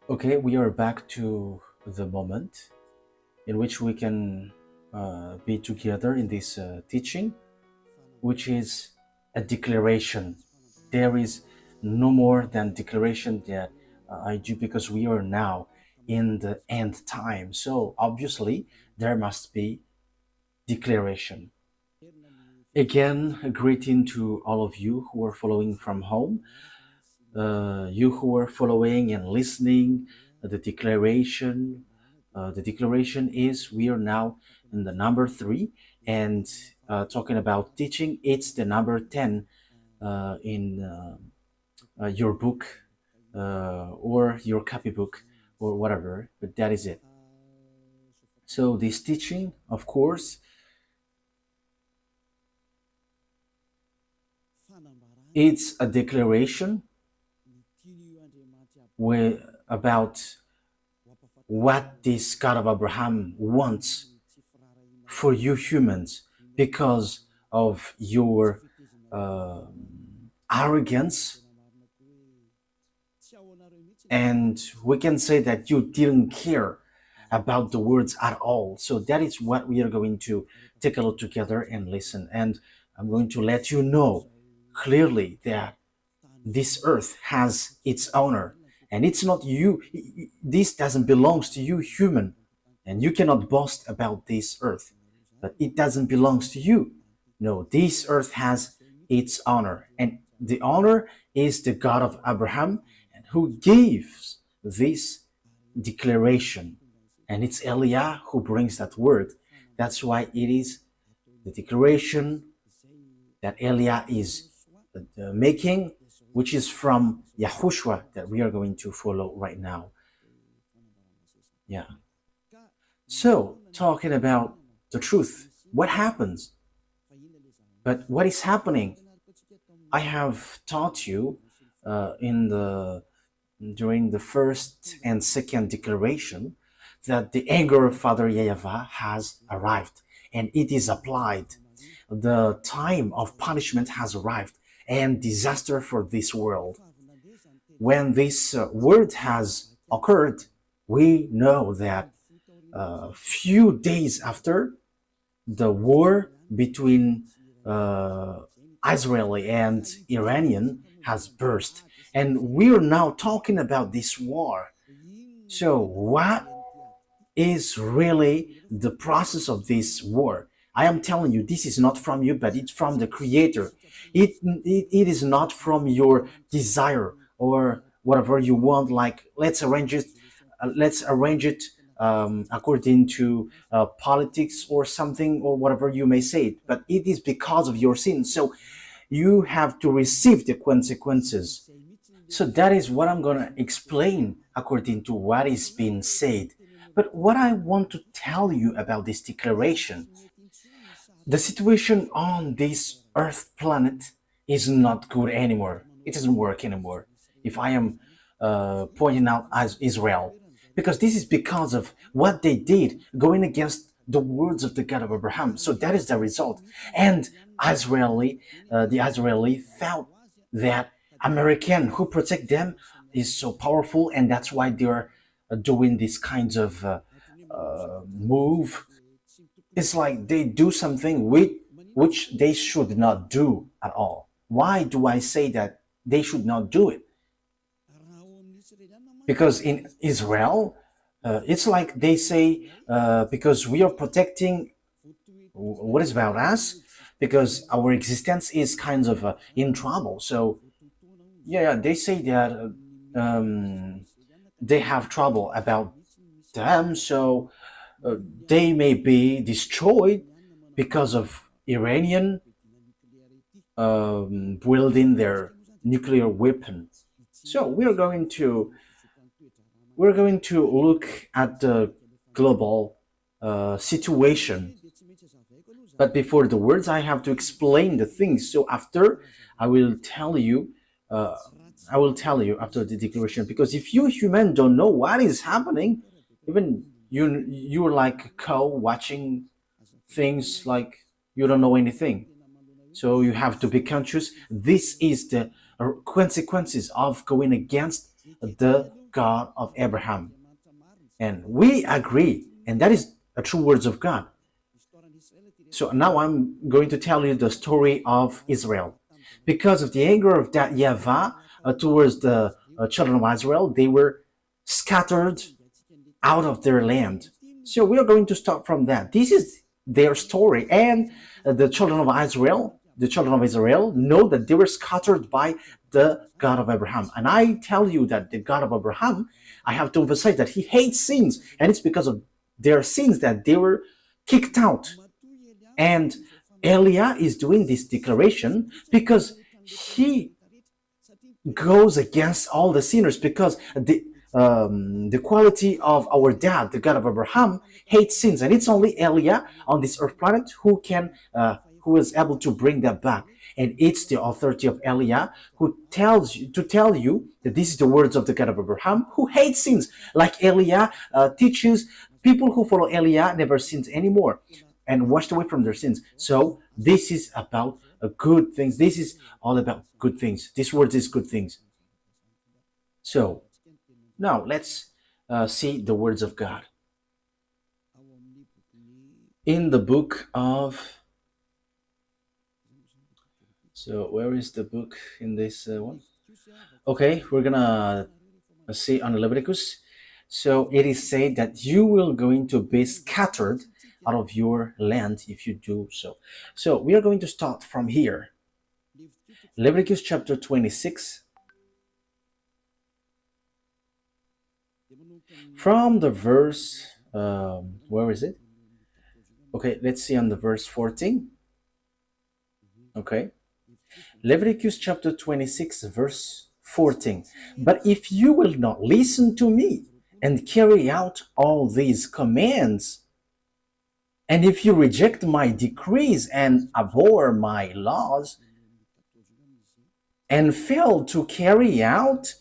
Okay, we are back to the moment in which we can be together in this teaching, which is a declaration. There is no more than declaration that I do because we are now in the end time. So obviously, there must be declaration. Again, a greeting to all of you who are following from home, you who are following and listening the declaration. The declaration is we are now in the number 3, and talking about teaching, it's the number 10 in your book or your copybook or whatever, but that is it. So this teaching, of course, it's a declaration about what this God of Abraham wants for you humans because of your uh, arrogance, and we can say that you didn't care about the words at all. So that is what we are going to take a look together and listen. And I'm going to let you know clearly that this earth has its owner, and it's not you. This doesn't belong to you human, and you cannot boast about this earth, but it doesn't belong to you. No, this earth has its honor, and the honor is the God of Abraham, and who gives this declaration. And it's Eliah who brings that word. That's why it is the declaration that Eliah is making, which is from YAHOSHUA, that we are going to follow right now. Yeah. So, talking about the truth, what happens? But what is happening? I have taught you in the during the first and second declaration that the anger of Father YAHVAH has arrived and it is applied. The time of punishment has arrived and disaster for this world. When this word has occurred, we know that a few days after, the war between uh, Israeli and Iranian has burst. And we're now talking about this war. So, what is really the process of this war? I am telling you, this is not from you, but it's from the Creator. It is not from your desire or whatever you want. Like let's arrange it according to politics or something or whatever you may say it. But it is because of your sin. So you have to receive the consequences. So that is what I'm going to explain according to what is being said. But what I want to tell you about this declaration, the situation on this Earth planet is not good anymore. It doesn't work anymore. If I am pointing out as Israel, because this is because of what they did, going against the words of the God of Abraham. So that is the result. And the Israeli felt that American who protect them is so powerful, and that's why they're doing these kinds of move. It's like they do something which they should not do at all. Why do I say that they should not do it? Because in Israel, it's like they say, because we are protecting what is about us, because our existence is kind of in trouble. So, yeah, they say that they have trouble about them, so they may be destroyed because of Iranian wielding their nuclear weapon. So we're going to look at the global situation. But before the words, I have to explain the things. So after, I will tell you. Uh, I will tell you after the declaration. Because if you human don't know what is happening, even you're like a cow watching things like you don't know anything. So you have to be conscious. This is the consequences of going against the God of Abraham. And we agree, and that is the true words of God. So now I'm going to tell you the story of Israel. Because of the anger of that YAHVAH towards the children of Israel, they were scattered out of their land. So we are going to start from that. This is their story, and the children of Israel, know that they were scattered by the God of Abraham. And I tell you that the God of Abraham, I have to emphasize that he hates sins, and it's because of their sins that they were kicked out. And Eliah is doing this declaration because he goes against all the sinners, because the quality of our dad, the God of Abraham, hates sins, and it's only Eliah on this earth planet who is able to bring that back. And it's the authority of Eliah who tells you to tell you that this is the words of the God of Abraham, who hates sins. Like Eliah teaches, people who follow Eliah never sins anymore and washed away from their sins. So this is about good things. This is all about good things. This word is good things. So now let's see the words of God in the book of. So where is the book in this one? Okay, we're gonna see on Leviticus. So it is said that you will going to be scattered out of your land if you do so. So we are going to start from here. Leviticus chapter 26. From the verse, where is it? Okay, let's see on the verse 14. Okay. Leviticus chapter 26, verse 14. But if you will not listen to me and carry out all these commands, and if you reject my decrees and abhor my laws, and fail to carry out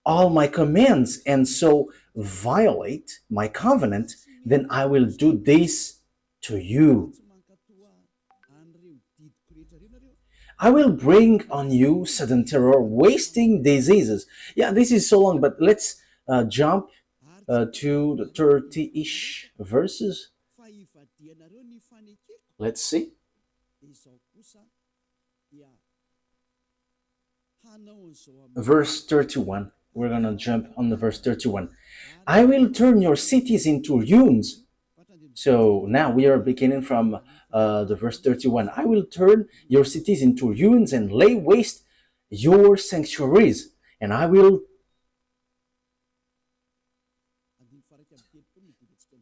all my commands, and so violate my covenant, then I will do this to you. I will bring on you sudden terror, wasting diseases. Yeah, this is so long, but let's jump to the 30-ish verses. Let's see. Verse 31. We're going to jump on the verse 31. I will turn your cities into ruins. So now we are beginning from the verse 31. I will turn your cities into ruins and lay waste your sanctuaries. And I will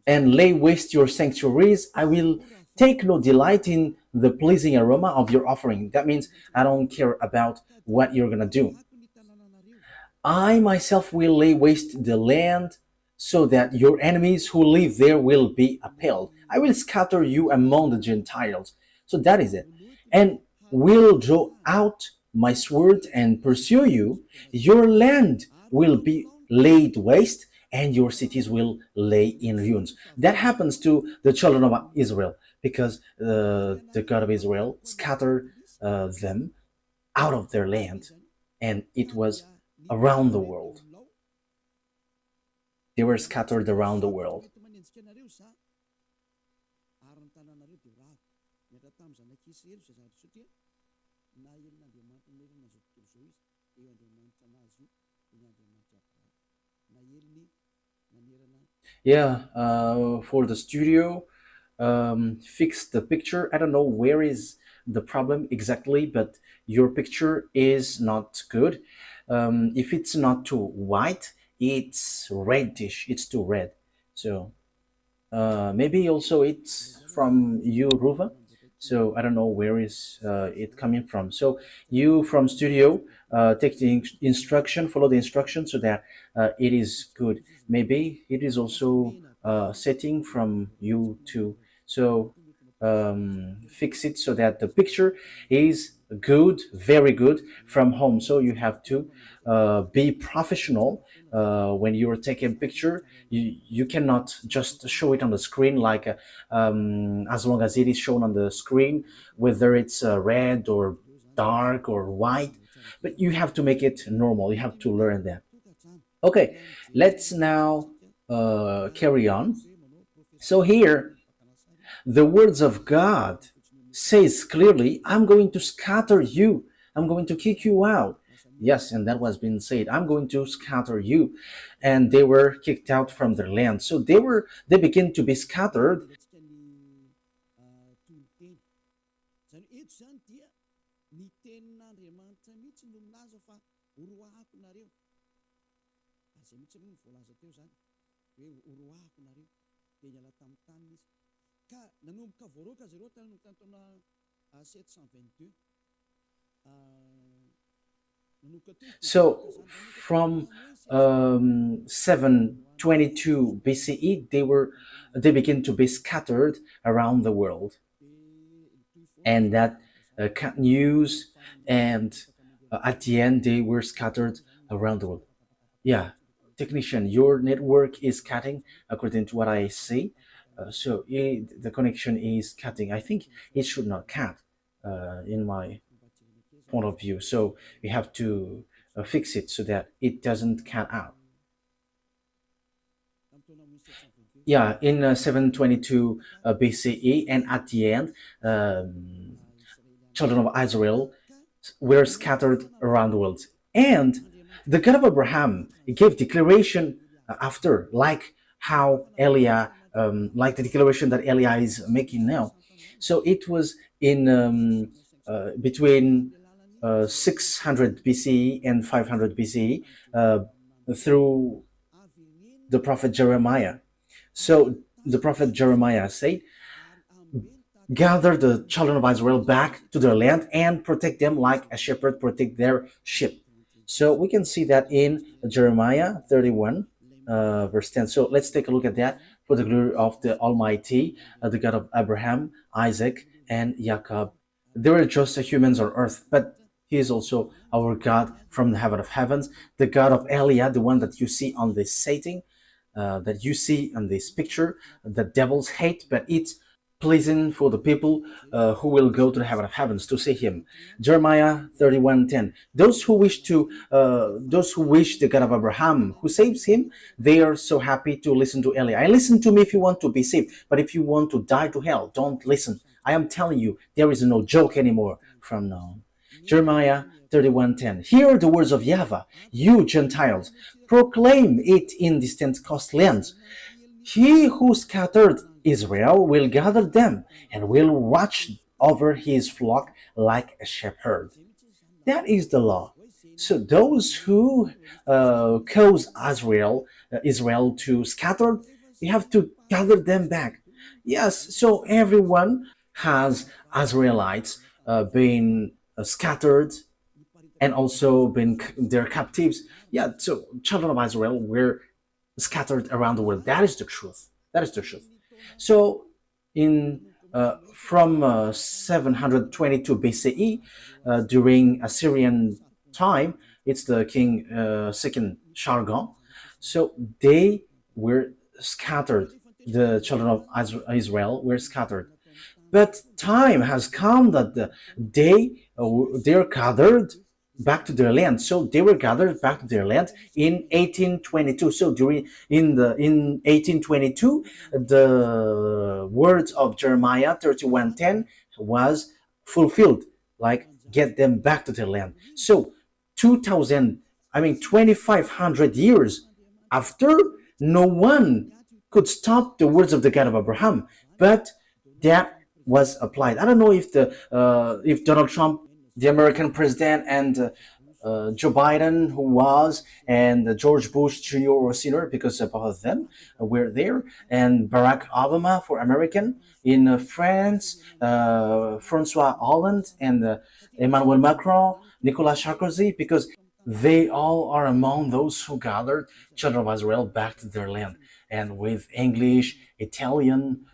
lay waste your sanctuaries. I will take no delight in the pleasing aroma of your offering. That means I don't care about what you're going to do. I myself will lay waste the land so that your enemies who live there will be appalled. I will scatter you among the Gentiles. So that is it. And will draw out my sword and pursue you. Your land will be laid waste, and your cities will lay in ruins. That happens to the children of Israel, because the God of Israel scattered them out of their land, and it was around the world. They were scattered around the world. Yeah, for the studio, fix the picture. I don't know where is the problem exactly, but your picture is not good. If it's not too white, it's reddish, it's too red. So maybe also it's from you, Ruva. So I don't know where is it coming from. So you from studio, take the instruction, follow the instruction so that it is good. Maybe it is also setting from you too. So fix it so that the picture is good, very good from home. So you have to be professional when you're taking picture. You cannot just show it on the screen like as long as it is shown on the screen, whether it's red or dark or white, but you have to make it normal. You have to learn that. Okay, let's now carry on. So here, the words of God says clearly, I'm going to scatter you. I'm going to kick you out. Yes, and that was being said. I'm going to scatter you. And they were kicked out from their land. So they began to be scattered. So from 722 BCE, they began to be scattered around the world, and that cut news, and at the end they were scattered around the world. Yeah, technician, your network is cutting according to what I see. The connection is cutting. I think it should not cut in my point of view. So we have to fix it so that it doesn't cut out. Yeah, in 722 BCE, and at the end, children of Israel were scattered around the world. And the God of Abraham gave declaration after, like how Eliah, like the declaration that Eliah is making now. So it was in between 600 BCE and 500 BCE through the prophet Jeremiah. So the prophet Jeremiah said, gather the children of Israel back to their land and protect them like a shepherd protect their sheep. So we can see that in Jeremiah 31, verse 10. So let's take a look at that. For the glory of the Almighty, the God of Abraham, Isaac, and Jacob. They were just humans on earth, but He is also our God from the heaven of heavens, the God of Eliah, the one that you see on this setting, that you see on this picture. The devils hate, but it's pleasing for the people who will go to the heaven of heavens to see him. Jeremiah 31:10. Those who wish the God of Abraham, who saves him, they are so happy to listen to Eli. I listen to me if you want to be saved, but if you want to die to hell, don't listen. I am telling you, there is no joke anymore from now on. Jeremiah 31:10. Hear the words of YAHVAH, you Gentiles, proclaim it in distant coastlands. He who scattered Israel will gather them and will watch over his flock like a shepherd. That is the law. So those who cause Israel to scatter, you have to gather them back. Yes, so everyone has Israelites being scattered and also been their captives. Yeah, so children of Israel were scattered around the world. That is the truth. That is the truth. So, in from 722 BCE, during Assyrian time, it's the king second Shargon. So they were scattered. The children of Israel were scattered. But time has come that they're gathered back to their land. So they were gathered back to their land in 1822. So in 1822, the words of Jeremiah 31:10 was fulfilled, like get them back to their land. So 2000, 2500 years after, no one could stop the words of the God of Abraham, but that was applied. I don't know if Donald Trump, the American president, and Joe Biden, who was, and George Bush Jr. or Sr., because both of them were there, and Barack Obama for American, in France, Francois Hollande, and Emmanuel Macron, Nicolas Sarkozy, because they all are among those who gathered children of Israel back to their land. And with English, Italian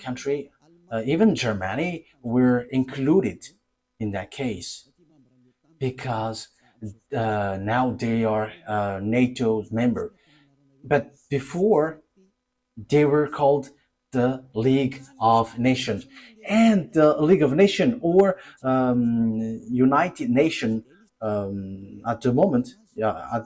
country, even Germany were included in that case, because now they are NATO's member. But before, they were called the League of Nations. And the League of Nations, or United Nation, at the moment, yeah,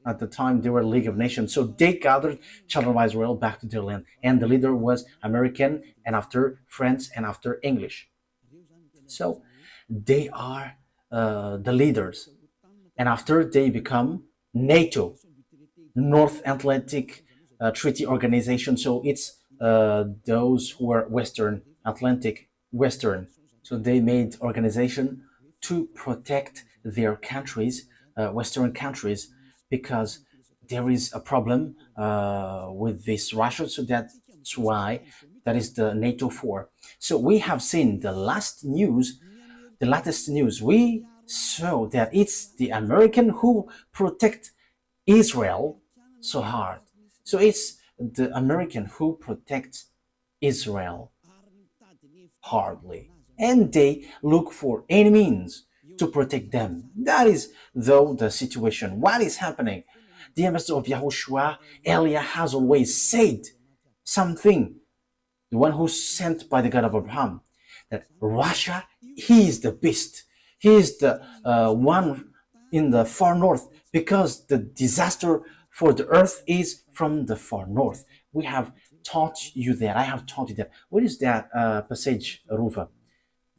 At the time, they were a League of Nations. So they gathered children of Israel back to their land. And the leader was American, and after France, and after English. So they are the leaders. And after they become NATO, North Atlantic Treaty Organization. So it's those who are Western Atlantic, Western. So they made organization to protect their countries, Western countries, because there is a problem with this Russia. So that's why that is the NATO 4. So we have seen the latest news. We saw that it's the American who protect Israel so hard. So it's the American who protects Israel hardly, and they look for any means to protect them. That is, though, the situation. What is happening? The ambassador of Yahushua, Eliah, has always said something, the one who's sent by the God of Abraham, that Russia, he is the beast. He is the one in the far north, because the disaster for the earth is from the far north. We have taught you that. I have taught you that. What is that passage, Ruva?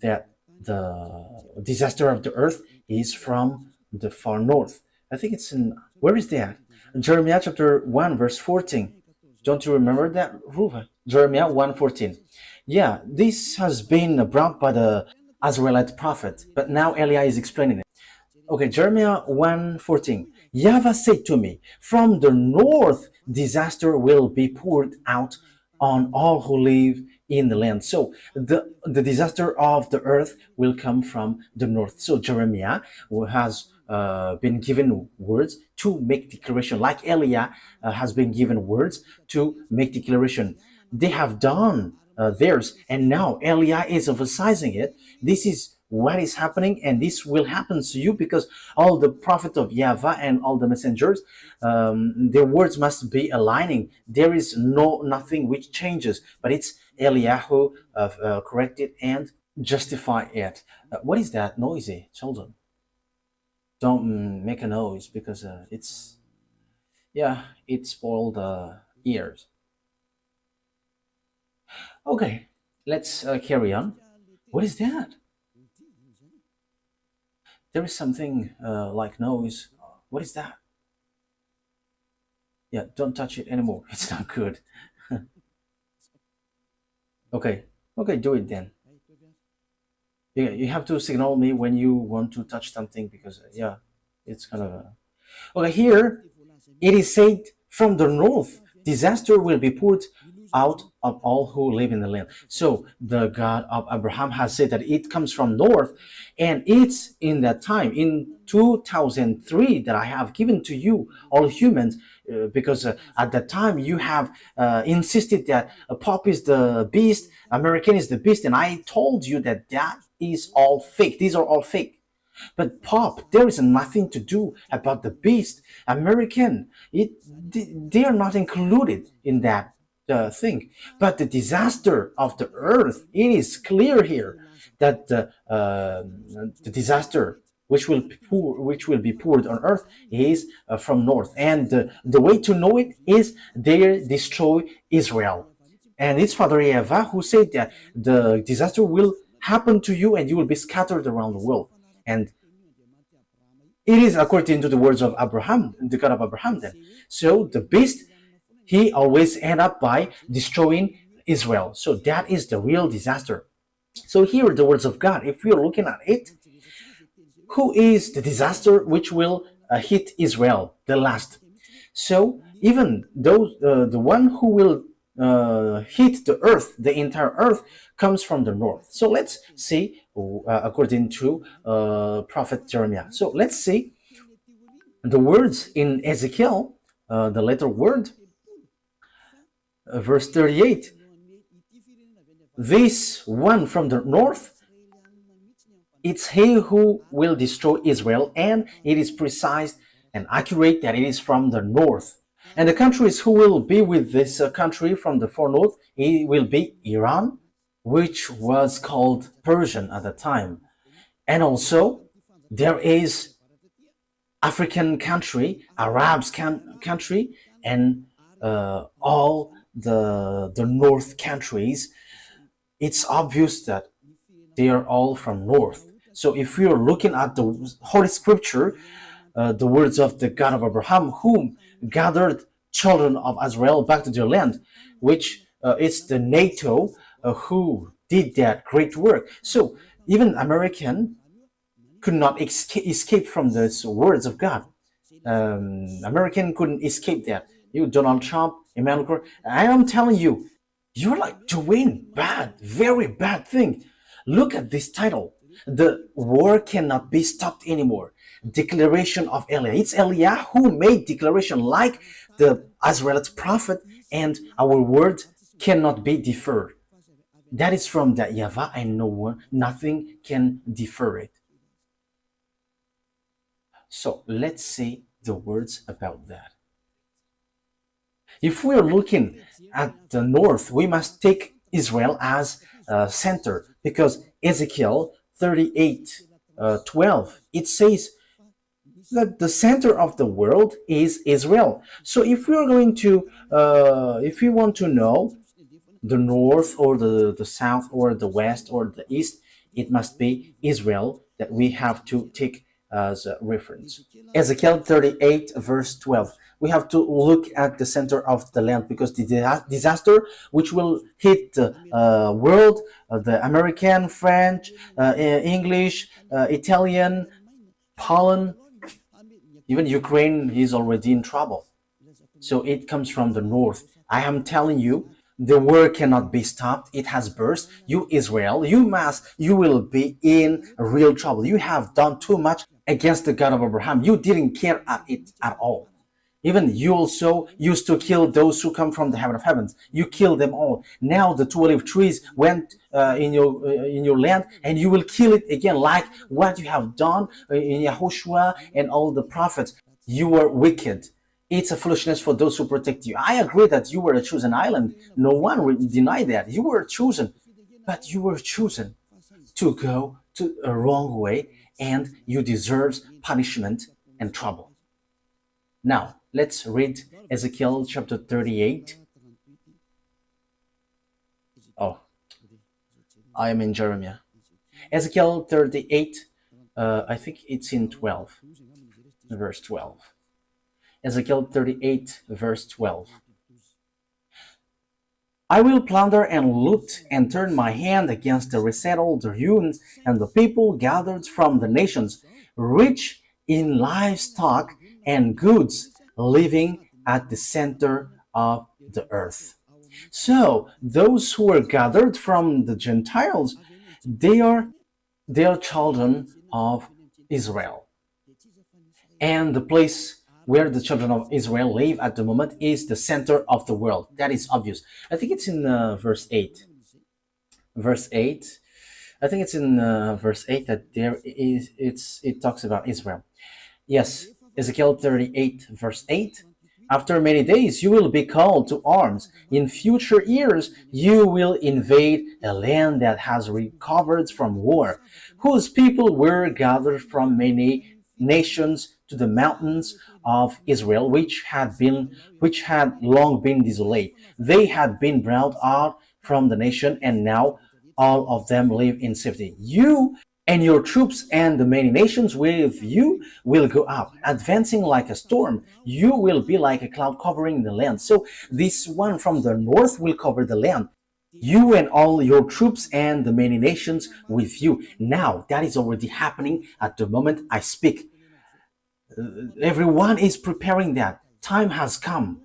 That the disaster of the earth is from the far north. I think it's in, where is that? Jeremiah chapter 1 verse 14. Don't you remember that, Ruva? Jeremiah 1:14. Yeah, this has been brought by the Israelite prophet, but now Eliah is explaining it. Okay, Jeremiah 1:14. YAHVAH said to me, from the north disaster will be poured out on all who live in the land. So the disaster of the earth will come from the north. So Jeremiah, who has been given words to make declaration, like Eliah has been given words to make declaration. They have done theirs, and now Eliah is emphasizing it. This is what is happening, and this will happen to you, because all the prophets of YAHVAH and all the messengers, their words must be aligning. There is nothing which changes, but it's Eliah who corrected and justify it. What is that noisy, children? Don't make a noise, because it spoiled the ears. Okay, let's carry on. What is that? There is something like noise. What is that? Yeah, don't touch it anymore. It's not good. Okay, do it then. Yeah, you have to signal me when you want to touch something, because it's kind of okay. Here it is said, from the north disaster will be poured out of all who live in the land. So the God of Abraham has said that it comes from north, and it's in that time, in 2003, that I have given to you, all humans, because at that time you have insisted that Pope is the beast, American is the beast, and I told you that that is all fake. These are all fake. But Pope, there is nothing to do about the beast. American, they are not included in that thing. But the disaster of the earth, it is clear here that the disaster which will be poured on earth is from north, and the way to know it is they destroy Israel. And it's Father YAHVAH who said that the disaster will happen to you, and you will be scattered around the world. And it is according to the words of Abraham, the God of Abraham then. So the beast, he always end up by destroying Israel. So that is the real disaster. So here are the words of God. If we are looking at it, who is the disaster which will hit Israel the last? So even those, the one who will hit the earth, the entire earth, comes from the north. So let's see, according to Prophet Jeremiah. So let's see the words in Ezekiel, the letter word, verse 38. This one from the north, it's he who will destroy Israel, and it is precise and accurate that it is from the north. And the countries who will be with this country from the far north, it will be Iran, which was called Persian at the time. And also there is African country, Arabs country, and all the North countries, it's obvious that they are all from North. So if we are looking at the Holy Scripture, the words of the God of Abraham, whom gathered children of Israel back to their land, which is the NATO who did that great work. So even American could not escape from those words of God. American couldn't escape that. You, Donald Trump, Emmanuel Macron, I am telling you, you're like doing bad, very bad thing. Look at this title. The war cannot be stopped anymore. Declaration of Eliah. It's Eliah who made declaration like the Israelite prophet, and our word cannot be deferred. That is from the YAHVAH, and no one, nothing can defer it. So let's see the words about that. If we're looking at the north, we must take Israel as center, because Ezekiel 38 12, it says that the center of the world is Israel. So if we are going to, if we want to know the north or the south or the west or the east, it must be Israel that we have to take as a reference. Ezekiel 38 verse 12. We have to look at the center of the land, because the disaster which will hit the world, the American, French, English, Italian, Poland, even Ukraine is already in trouble. So it comes from the north. I am telling you, the war cannot be stopped. It has burst. You, Israel, you will be in real trouble. You have done too much against the God of Abraham. You didn't care at it at all. Even you also used to kill those who come from the heaven of heavens. You killed them all. Now the two olive trees went in your land, and you will kill it again, like what you have done in YAHOSHUA and all the prophets. You were wicked. It's a foolishness for those who protect you. I agree that you were a chosen island. No one will deny that. You were chosen. But you were chosen to go to a wrong way, and you deserve punishment and trouble. Now, let's read Ezekiel chapter 38. Oh, I am in Jeremiah. Ezekiel 38, I think it's in 12, verse 12. Ezekiel 38, verse 12. I will plunder and loot and turn my hand against the resettled, the ruins, and the people gathered from the nations, rich in livestock and goods, living at the center of the earth. So those who are gathered from the Gentiles, they are children of Israel. And the place where the children of Israel live at the moment is the center of the world. That is obvious. I think it's in verse 8. Verse 8. I think it's in verse 8 that it talks about Israel. Yes, Ezekiel 38, verse 8. After many days you will be called to arms. In future years you will invade a land that has recovered from war, whose people were gathered from many nations to the mountains of Israel, which had long been desolate. They had been brought out from the nation, and now all of them live in safety. You and your troops and the many nations with you will go up, advancing like a storm. You will be like a cloud covering the land. So this one from the north will cover the land. You and all your troops and the many nations with you. Now that is already happening at the moment I speak. Everyone is preparing that. Time has come.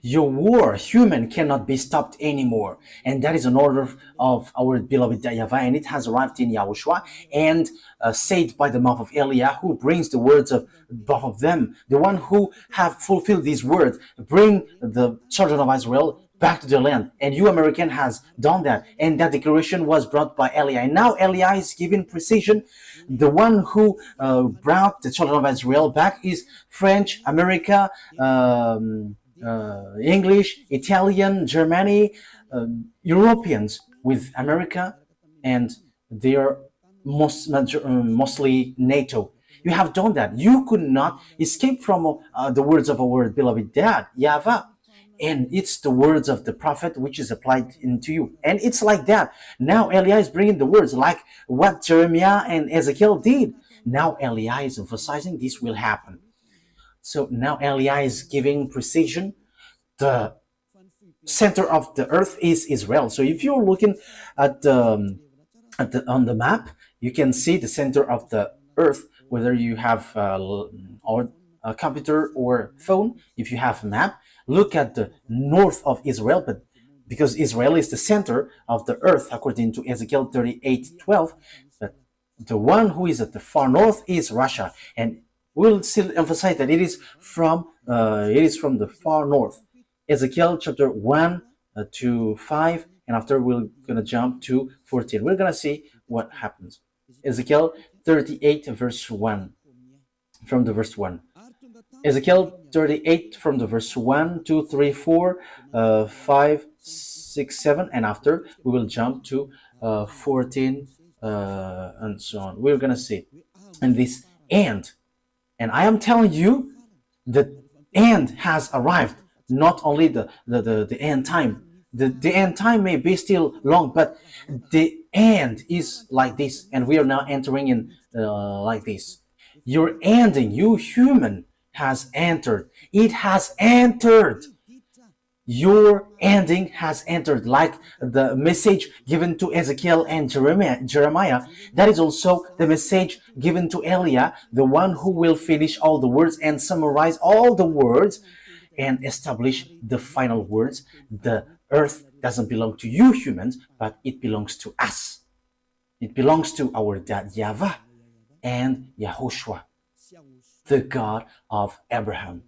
Your war, human, cannot be stopped anymore. And that is an order of our beloved YAHVAH, and it has arrived in YAHOSHUA and said by the mouth of Eliah, who brings the words of both of them, the one who have fulfilled these words, bring the children of Israel back to their land. And you, American, has done that. And that declaration was brought by Eliah. And now Eliah is giving precision. The one who brought the children of Israel back is French, America, English, Italian, Germany, Europeans with America, and they are mostly NATO. You have done that. You could not escape from the words of our beloved dad, YAHVAH. And it's the words of the prophet which is applied into you. And it's like that. Now Eliah is bringing the words like what Jeremiah and Ezekiel did. Now Eliah is emphasizing this will happen. So now Eliah is giving precision. The center of the earth is Israel. So if you're looking at on the map, you can see the center of the earth, whether you have a computer or phone. If you have a map, look at the north of Israel, but because Israel is the center of the earth, according to Ezekiel 38:12, but the one who is at the far north is Russia, and we'll still emphasize that it is from the far north. Ezekiel chapter 1 to 5, and after we're gonna jump to 14. We're gonna see what happens. Ezekiel 38 verse 1, from the verse 1. Ezekiel 38 from the verse 1, 2, 3, 4, 5, 6, 7, and after we will jump to 14 and so on. We're gonna see. And this end, and I am telling you, the end has arrived. Not only the end time. The end time may be still long, but the end is like this, and we are now entering in like this. Your ending, you human, has entered. It has entered. Your ending has entered, like the message given to Ezekiel and Jeremiah. That is also the message given to Eliah, the one who will finish all the words and summarize all the words and establish the final words. The earth doesn't belong to you humans, but it belongs to us. It belongs to our dad YAHVAH and YAHOSHUA, the God of Abraham,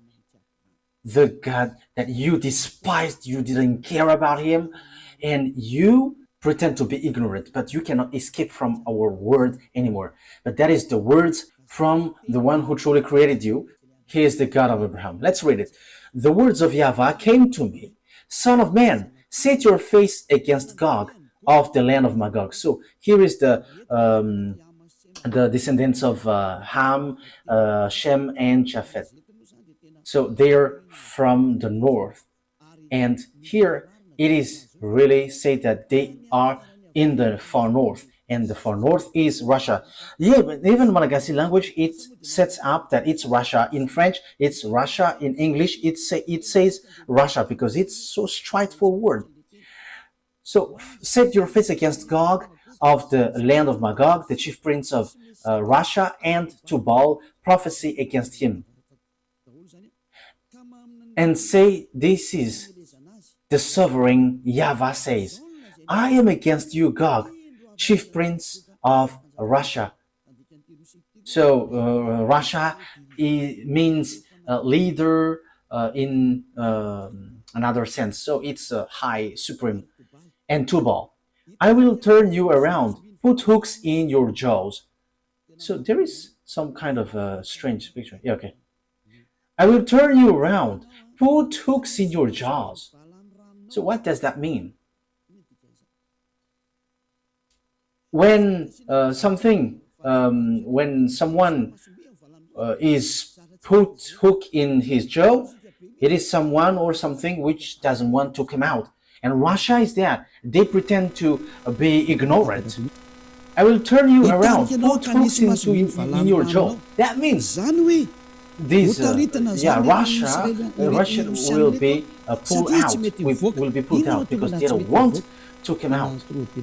the God that you despised. You didn't care about him, and you pretend to be ignorant, but you cannot escape from our word anymore. But that is the words from the one who truly created you. He is the God of Abraham. Let's read it. The words of YAHVAH came to me, Son of man, set your face against Gog of the land of Magog. So here is the descendants of Ham, Shem, and Japheth. So they're from the north. And here it is really said that they are in the far north. And the far north is Russia. Yeah, but even Malagasy language, it sets up that it's Russia. In French, it's Russia. In English, it says Russia because it's so straightforward. So set your face against Gog of the land of Magog, the chief prince of Russia, and Tubal, prophesy against him. And say, this is the sovereign YAHVAH says, I am against you, Gog, chief prince of Russia. So Russia means leader in another sense. So it's high, supreme. And Tubal, I will turn you around, put hooks in your jaws. So there is some kind of strange picture. Yeah, okay. I will turn you around, put hooks in your jaws. So what does that mean? When when someone is put hook in his jaw, it is someone or something which doesn't want to come out. And Russia is that. They pretend to be ignorant. I will turn you around, put hooks in your jaw. That means this, Russia will be pulled out. Will be pulled out because they don't want to come out.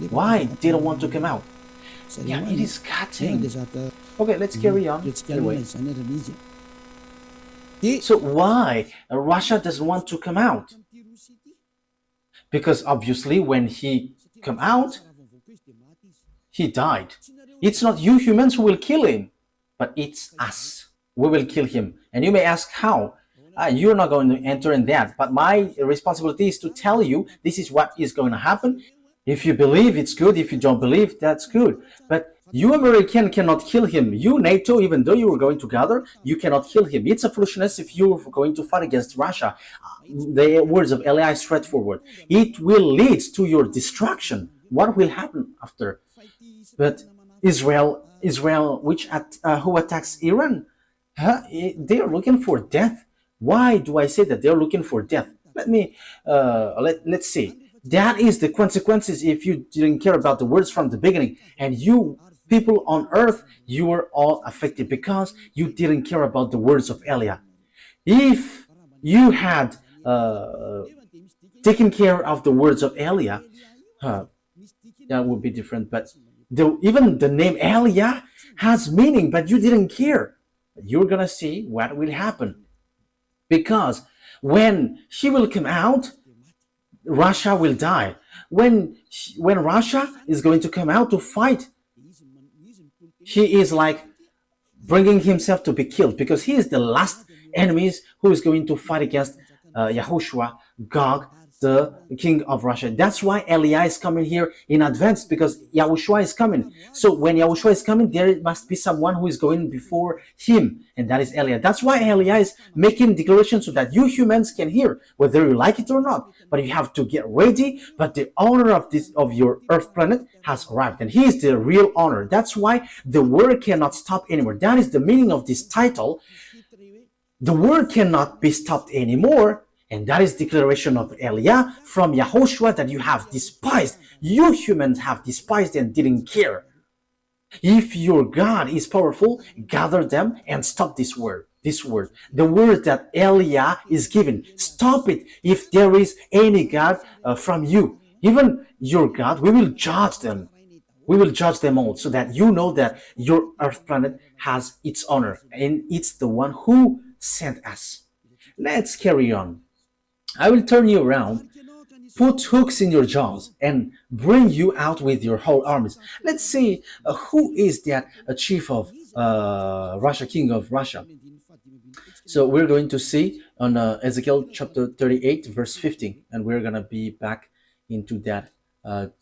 Why they don't want to come out? Yeah, it is cutting. Okay, let's carry on. Anyway. So why Russia doesn't want to come out? Because obviously when he come out, he died. It's not you humans who will kill him, but it's us. We will kill him. And you may ask how? You're not going to enter in that. But my responsibility is to tell you this is what is going to happen. If you believe, it's good. If you don't believe, that's good. But you American cannot kill him. You NATO, even though you were going together, you cannot kill him. It's a foolishness if you're going to fight against Russia. The words of Eli are straightforward. It will lead to your destruction. What will happen after? But Israel, who attacks Iran, they are looking for death. Why do I say that they're looking for death? Let's see. That is the consequences if you didn't care about the words from the beginning, and you people on earth, you were all affected because you didn't care about the words of Elia. If you had taken care of the words of Elia, uh, that would be different. But even the name Elia has meaning, but you didn't care. You're gonna see what will happen, because when she will come out, Russia will die. When Russia is going to come out to fight, he is like bringing himself to be killed, because he is the last enemies who is going to fight against Yahushua, Gog, the king of Russia. That's why Elia is coming here in advance, because Yahushua is coming. So when Yahushua is coming, there must be someone who is going before him, and that is Elia. That's why Elia is making declarations so that you humans can hear, whether you like it or not. But you have to get ready. But the owner of your Earth planet has arrived, and he is the real owner. That's why the war cannot stop anymore. That is the meaning of this title. The war cannot be stopped anymore. And that is declaration of Elia from Yahoshua that you have despised. You humans have despised and didn't care. If your God is powerful, gather them and stop this word. The word that Elia is given. Stop it. If there is any God from you, even your God, we will judge them. We will judge them all, so that you know that your Earth planet has its owner, and it's the one who sent us. Let's carry on. I will turn you around, put hooks in your jaws, and bring you out with your whole armies. Let's see who is that chief of Russia, king of Russia. So we're going to see on Ezekiel chapter 38, verse 15, and we're going to be back into that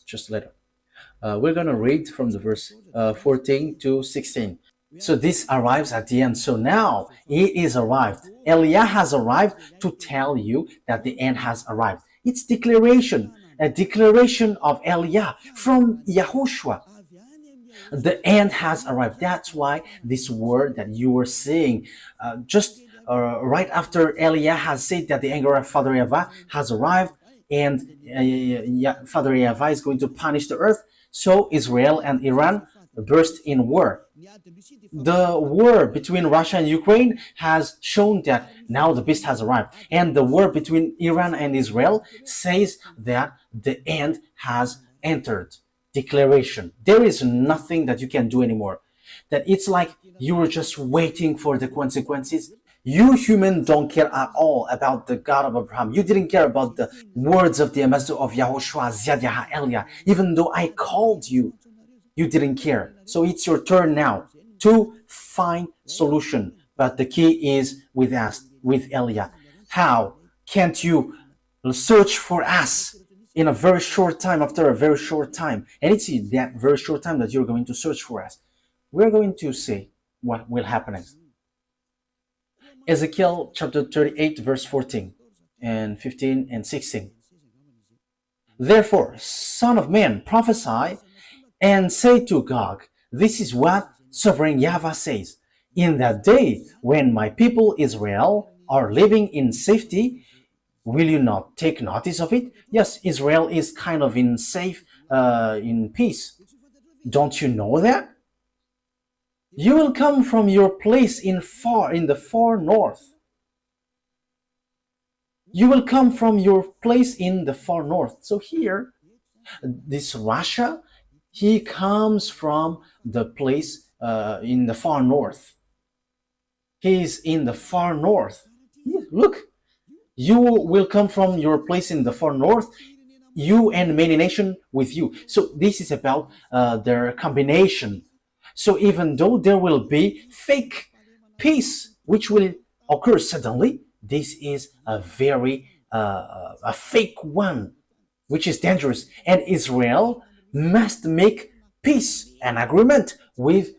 just later. We're going to read from the verse 14 to 16. So this arrives at the end. So now he is arrived. Elia has arrived to tell you that the end has arrived. It's declaration, a declaration of Elia from Yahushua. The end has arrived. That's why this word that you were saying, just right after Elia has said that the anger of Father YAHVAH has arrived, and Father YAHVAH is going to punish the earth, so Israel and Iran burst in war. The war between Russia and Ukraine has shown that now the beast has arrived. And the war between Iran and Israel says that the end has entered. Declaration. There is nothing that you can do anymore. That it's like you were just waiting for the consequences. You humans don't care at all about the God of Abraham. You didn't care about the words of the ambassador of Yahushua, Ziyad Elia. Even though I called you, you didn't care. So it's your turn now to find solution. But the key is with us, with Elia. How can't you search for us in a very short time, after a very short time? And it's in that very short time that you're going to search for us. We're going to see what will happen next. Ezekiel chapter 38, verse 14 and 15 and 16. Therefore, son of man, prophesy and say to Gog, this is what sovereign YAHVAH says. In that day when my people Israel are living in safety, will you not take notice of it? Yes, Israel is kind of in peace. Don't you know that? You will come from your place in the far north. You will come from your place in the far north. So here, this Russia, he comes from the place in the far north. He is in the far north. Look, you will come from your place in the far north, you and many nations with you. So this is about their combination. So even though there will be fake peace, which will occur suddenly, this is a very a fake one, which is dangerous. And Israel must make peace and agreement with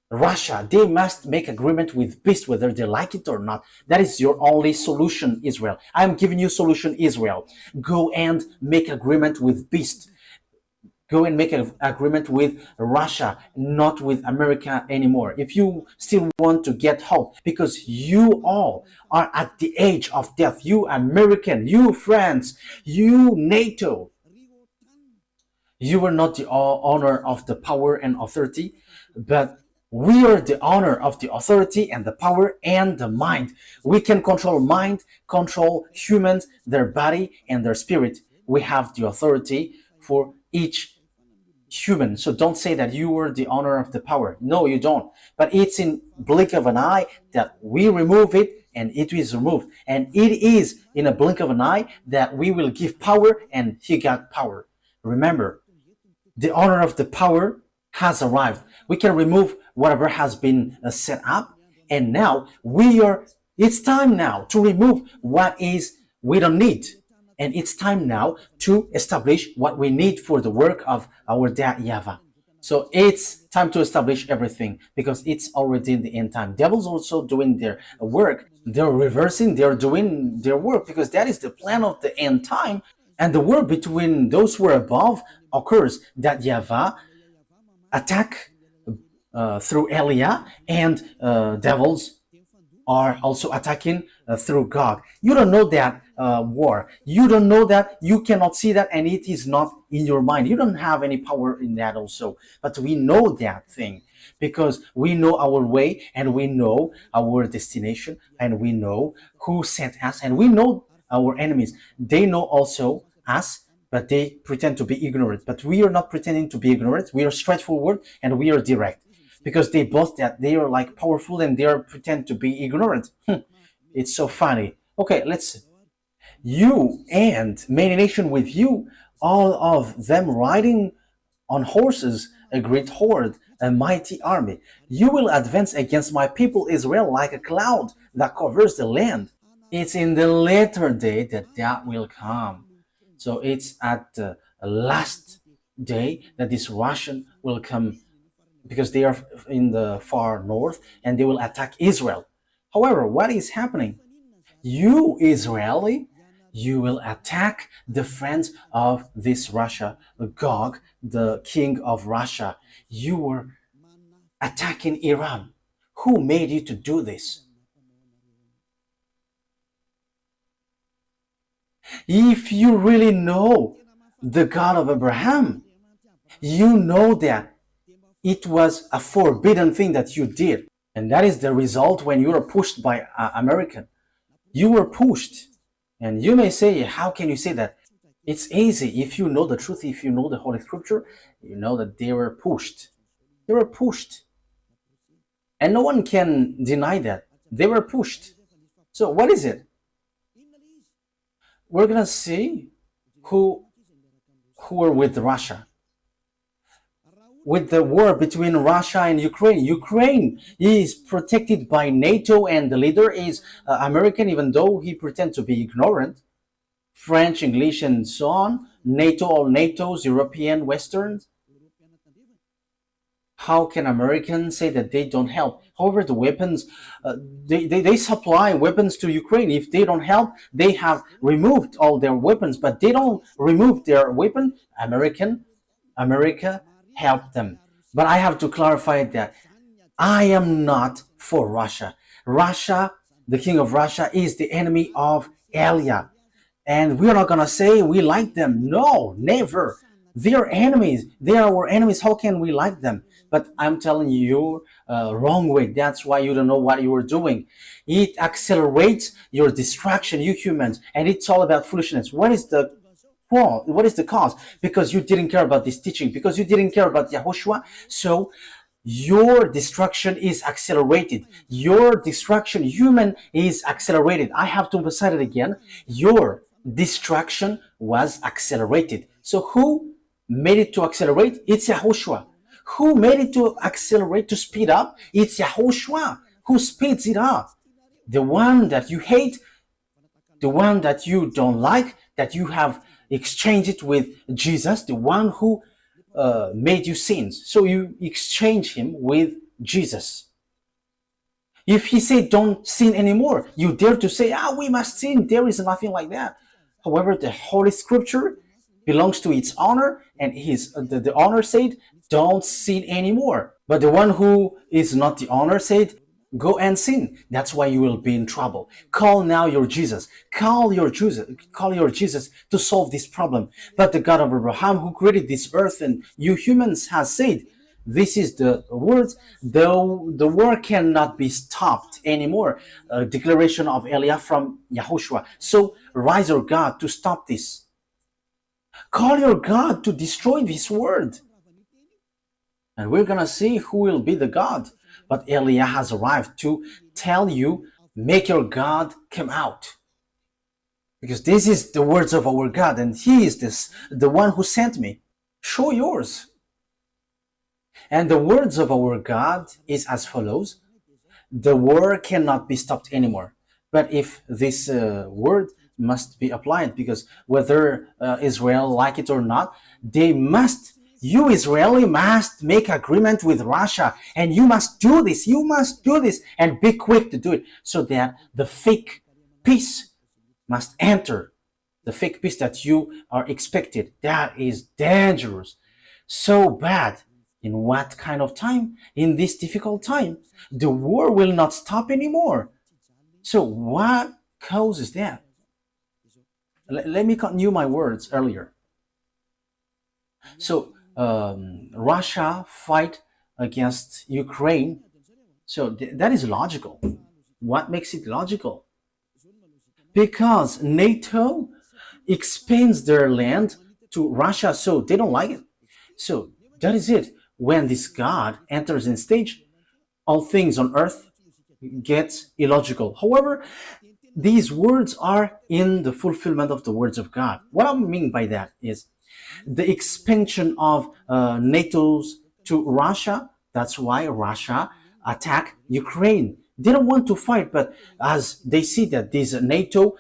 Russia. They must make agreement with peace, whether they like it or not. That is your only solution, Israel. I am giving you solution, Israel. Go and make agreement with peace. Go and make an agreement with Russia, not with America anymore. If you still want to get hope, because you all are at the age of death. You American, you France, you NATO, you are not the owner of the power and authority, but we are the owner of the authority and the power and the mind. We can control mind, control humans, their body and their spirit. We have the authority for each human. So don't say that you are the owner of the power. No, you don't. But it's in blink of an eye that we remove it and it is removed. And it is in a blink of an eye that we will give power and he got power. Remember, the owner of the power has arrived. We can remove whatever has been set up. And now it's time now to remove what is we don't need. And it's time now to establish what we need for the work of our dad YAHVAH. So it's time to establish everything because it's already in the end time. Devil's also doing their work. They're reversing, they're doing their work because that is the plan of the end time. And the war between those who are above occurs that YAHVAH attack through Elia and devils are also attacking through Gog. You don't know that war. You don't know that. You cannot see that and it is not in your mind. You don't have any power in that also. But we know that thing because we know our way and we know our destination and we know who sent us and we know our enemies. They know also us, but they pretend to be ignorant. But we are not pretending to be ignorant. We are straightforward and we are direct because they boast that they are like powerful and they are pretend to be ignorant. It's so funny. Okay, let's see. You and many nations with you, all of them riding on horses, a great horde, a mighty army. You will advance against my people Israel like a cloud that covers the land. It's in the latter day that that will come. So it's at the last day that this Russian will come because they are in the far north and they will attack Israel. However, what is happening? You, Israeli, you will attack the friends of this Russia, Gog, the king of Russia. You were attacking Iran. Who made you to do this? If you really know the God of Abraham, you know that it was a forbidden thing that you did. And that is the result when you are pushed by American. You were pushed. And you may say, how can you say that? It's easy. If you know the truth, if you know the Holy Scripture, you know that they were pushed. They were pushed. And no one can deny that. They were pushed. So what is it? We're going to see who are with Russia. With the war between Russia and Ukraine. Ukraine is protected by NATO and the leader is American, even though he pretends to be ignorant. French, English, and so on. NATO, all NATO's, European, Westerns. How can Americans say that they don't help? However, the weapons, they supply weapons to Ukraine. If they don't help, they have removed all their weapons, but they don't remove their weapon. America helped them. But I have to clarify that I am not for Russia. Russia, the king of Russia, is the enemy of Elia. And we're not going to say we like them. No, never. They are enemies. They are our enemies. How can we like them? But I'm telling you, wrong way. That's why you don't know what you are doing. It accelerates your distraction, you humans, and it's all about foolishness. What is the what is the cause? Because you didn't care about this teaching, because you didn't care about YAHOSHUA. So your destruction is accelerated. Your destruction, human, is accelerated. I have to emphasize it again. Your destruction was accelerated. So who made it to accelerate? It's YAHOSHUA. Who made it to accelerate, to speed up? It's YAHOSHUA. Who speeds it up? The one that you hate, the one that you don't like, that you have exchanged it with Jesus, the one who made you sins. So you exchange him with Jesus. If he said don't sin anymore, you dare to say, we must sin. There is nothing like that. However, the Holy Scripture belongs to its owner, and the owner said, don't sin anymore. But the one who is not the owner said, go and sin. That's why you will be in trouble. Call now your Jesus. Call your Jesus. Call your Jesus to solve this problem. But the God of Abraham, who created this earth and you humans, has said, this is the words, though the war cannot be stopped anymore. A declaration of Eliah from YAHOSHUAH. So rise your God to stop this. Call your God to destroy this word. And we're going to see who will be the God. But Eliah has arrived to tell you, make your God come out. Because this is the words of our God, and He is the one who sent me. Show yours. And the words of our God is as follows. The war cannot be stopped anymore. But if this word must be applied, because whether Israel like it or not, you Israeli must make agreement with Russia, and you must do this, and be quick to do it, so that the fake peace must enter, the fake peace that you are expected. That is dangerous, so bad. In what kind of time? In this difficult time, the war will not stop anymore. So what causes that? Let me continue my words earlier. So Russia fight against Ukraine. So that is logical. What makes it logical? Because NATO expands their land to Russia, so they don't like it. So that is it. When this God enters in stage, all things on earth get illogical. However, these words are in the fulfillment of the words of God. What I mean by that is the expansion of NATO's to Russia. That's why Russia attacked Ukraine. They don't want to fight, but as they see that these NATO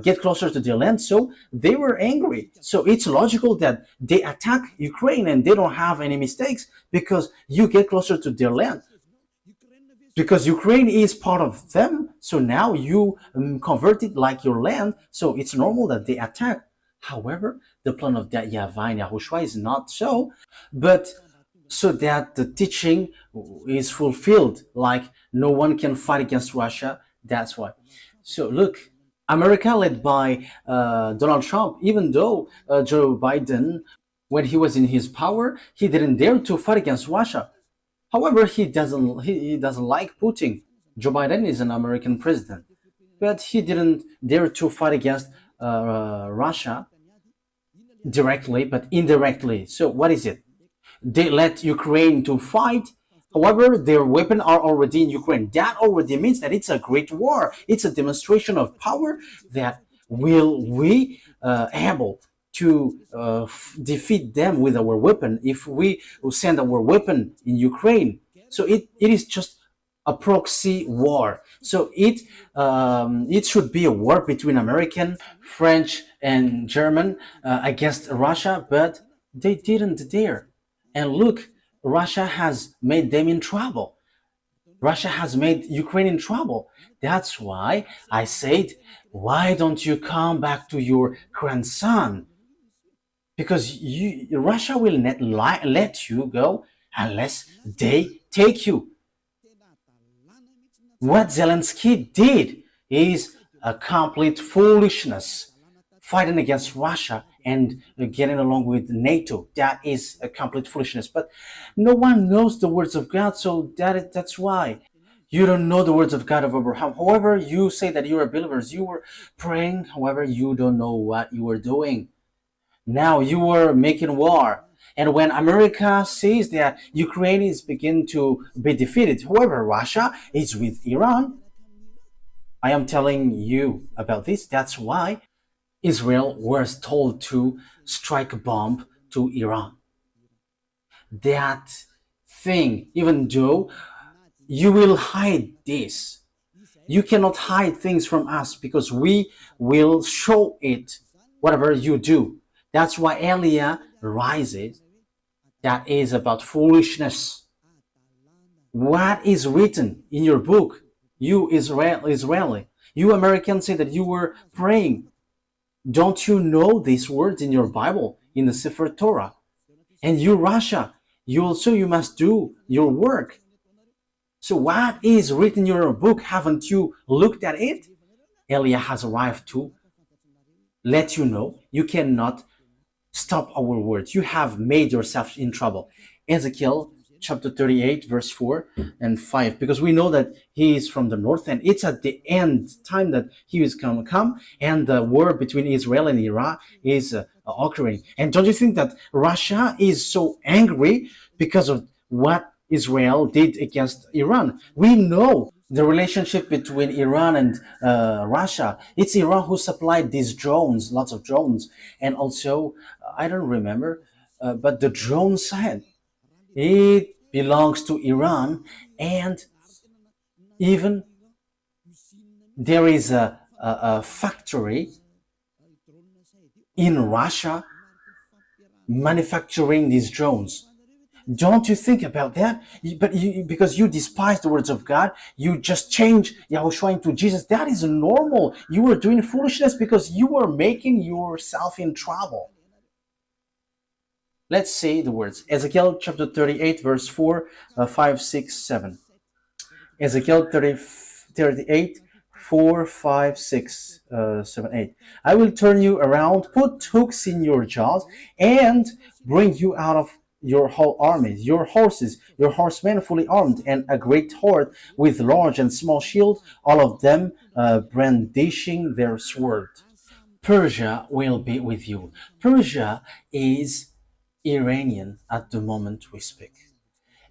get closer to their land, so they were angry. So it's logical that they attack Ukraine and they don't have any mistakes because you get closer to their land. Because Ukraine is part of them, so now you convert it like your land, so it's normal that they attack. However, the plan of that YAHVAH and YAHOSHUAH is not so, but so that the teaching is fulfilled, like no one can fight against Russia. That's why. So look, America led by Donald Trump, even though Joe Biden, when he was in his power, he didn't dare to fight against Russia. However, he doesn't like Putin. Joe Biden is an American president, but he didn't dare to fight against Russia directly, but indirectly. So what is it? They let Ukraine to fight. However, their weapons are already in Ukraine. That already means that it's a great war. It's a demonstration of power that will we able to defeat them with our weapon if we send our weapon in Ukraine. So it is just a proxy war. So it should be a war between American, French, and German against Russia, but they didn't dare. And look, Russia has made them in trouble. Russia has made Ukraine in trouble. That's why I said, why don't you come back to your grandson? Because Russia will not let you go unless they take you. What Zelensky did is a complete foolishness, fighting against Russia and getting along with NATO. That is a complete foolishness. But no one knows the words of God, so that's why. You don't know the words of God of Abraham. However, you say that you are believers. You were praying, however, you don't know what you were doing. Now you were making war. And when America sees that Ukraine is beginning to be defeated, however, Russia is with Iran. I am telling you about this. That's why Israel was told to strike a bomb to Iran. That thing, even though you will hide this, you cannot hide things from us because we will show it, whatever you do. That's why Eliah rises. That is about foolishness. What is written in your book? You Israeli, you Americans say that you were praying. Don't you know these words in your Bible, in the Sefer Torah? And you, Russia, you must do your work. So what is written in your book? Haven't you looked at it? Eliah has arrived to let you know you cannot stop our words. You have made yourself in trouble. Ezekiel chapter 38, verse 4 and 5, because we know that he is from the north and it's at the end time that he is going to come, and the war between Israel and Iran is occurring. And don't you think that Russia is so angry because of what Israel did against Iran? We know the relationship between Iran and Russia. It's Iran who supplied these drones, lots of drones, and also I don't remember, but the drone said it belongs to Iran, and even there is a factory in Russia manufacturing these drones. Don't you think about that? Because you despise the words of God, you just change Yahushua into Jesus. That is normal. You were doing foolishness because you were making yourself in trouble. Let's say the words. Ezekiel chapter 38, verse 4, 5, 6, 7. Ezekiel 38, 4, 5, 6, 7, 8. I will turn you around, put hooks in your jaws, and bring you out of your whole army, your horses, your horsemen fully armed, and a great horde with large and small shields, all of them brandishing their sword. Persia will be with you. Persia is Iranian at the moment we speak.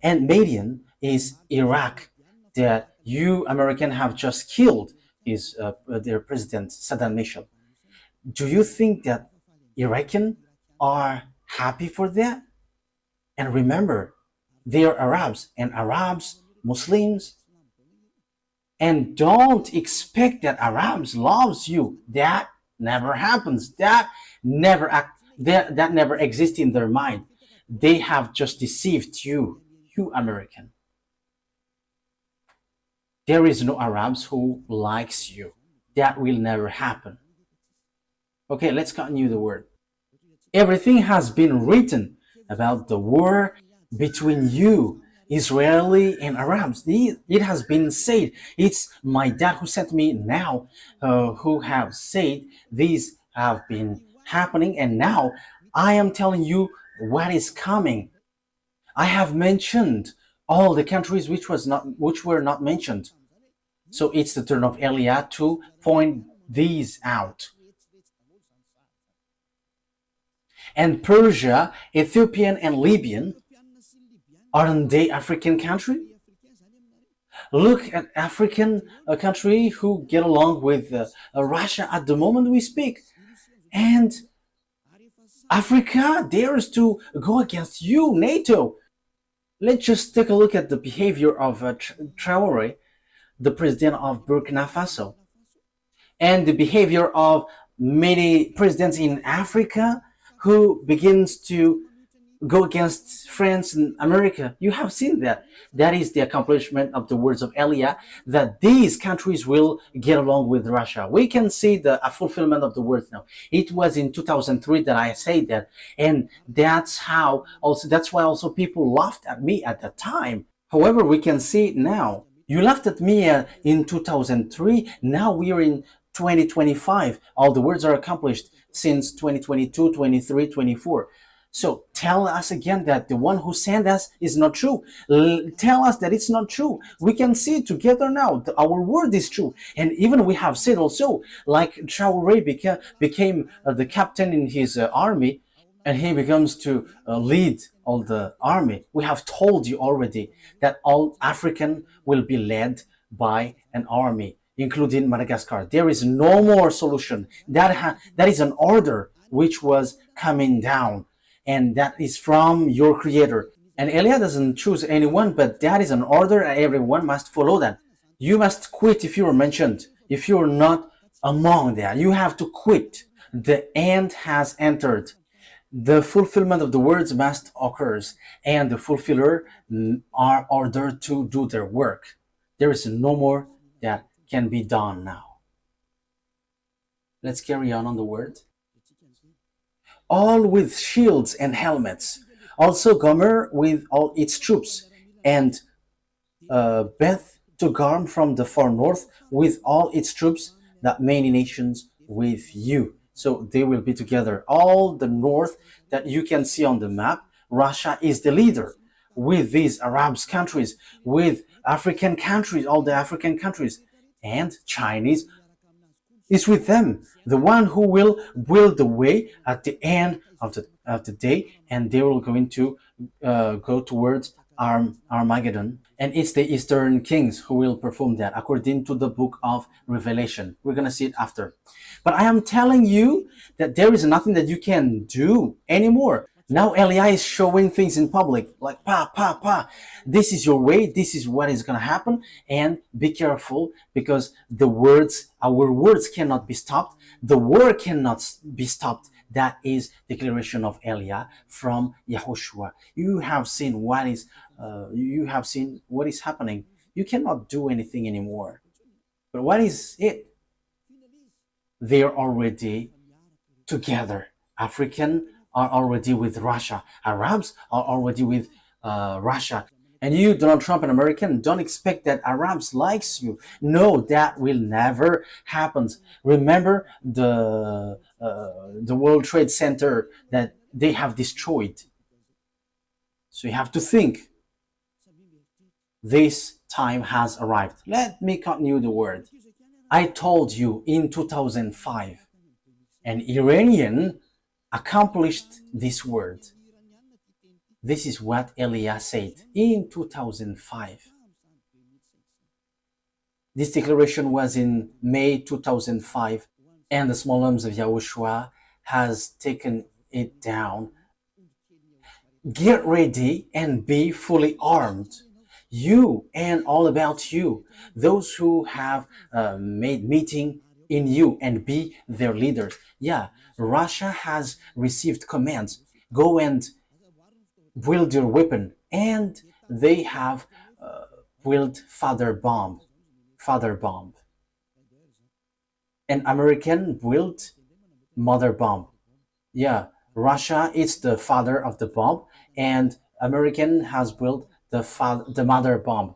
And Madian is Iraq, that you American have just killed is their president Saddam Hussein. Do you think that Iraqis are happy for that? And remember, they are Arabs, and Arabs, Muslims, and don't expect that Arabs loves you. That never happens. That never exists in their mind. They have just deceived you, you American. There is no Arabs who likes you. That will never happen. Okay, let's continue the word. Everything has been written about the war between you, Israeli and Arabs. It has been said. It's my dad who sent me now, who have said these have been happening, and now I am telling you what is coming. I have mentioned all the countries which were not mentioned. So it's the turn of Eliah to point these out. And Persia, Ethiopian, and Libyan, aren't they African country? Look at African country who get along with Russia at the moment we speak. And Africa dares to go against you, NATO. Let's just take a look at the behavior of Traoré, the president of Burkina Faso, and the behavior of many presidents in Africa who begins to go against France and America. You have seen that. That is the accomplishment of the words of Eliah, that these countries will get along with Russia. We can see the fulfillment of the words now. It was in 2003 that I said that, and that's why also people laughed at me at the time. However, we can see it now. You laughed at me in 2003. Now we are in 2025. All the words are accomplished since 2022, 23, 24. So tell us again that the one who sent us is not true. Tell us that it's not true. We can see it together now. Our word is true. And even we have said also, like Traoré became the captain in his army, and he becomes to lead all the army. We have told you already that all African will be led by an army, including Madagascar. There is no more solution. That is an order which was coming down, and that is from your creator. And Eliah doesn't choose anyone, but that is an order and everyone must follow that. You must quit if you are mentioned. If you are not among that, you have to quit. The end has entered. The fulfillment of the words must occur, and the fulfiller are ordered to do their work. There is no more that can be done now. Let's carry on the word. All with shields and helmets. Also Gomer with all its troops, and Beth Togarm from the far north with all its troops, that many nations with you. So they will be together. All the north that you can see on the map, Russia is the leader with these Arab countries, with African countries, all the African countries, and Chinese is with them, the one who will build the way at the end of the day, and they will going to go towards Armageddon. And it's the Eastern kings who will perform that according to the book of Revelation. We're going to see it after. But I am telling you that there is nothing that you can do anymore. Now Eli is showing things in public, like this is your way, this is what is going to happen, and be careful, because our words cannot be stopped. The war cannot be stopped. That is declaration of Eli from Yahushua. You have seen what is happening. You cannot do anything anymore. But what is it? They are already together. African are already with Russia. Arabs are already with Russia. And you, Donald Trump, an American, don't expect that Arabs likes you. No, that will never happen. Remember the World Trade Center that they have destroyed. So you have to think. This time has arrived. Let me continue the word. I told you in 2005, an Iranian accomplished this word. This is what Elia said in 2005. This declaration was in May 2005, and the small arms of Yahushua has taken it down. Get ready and be fully armed. You and all about you, those who have made meeting in you, and be their leaders. Yeah, Russia has received commands. Go and build your weapon, and they have built father bomb. And American built mother bomb. Yeah, Russia is the father of the bomb, and American has built the mother bomb.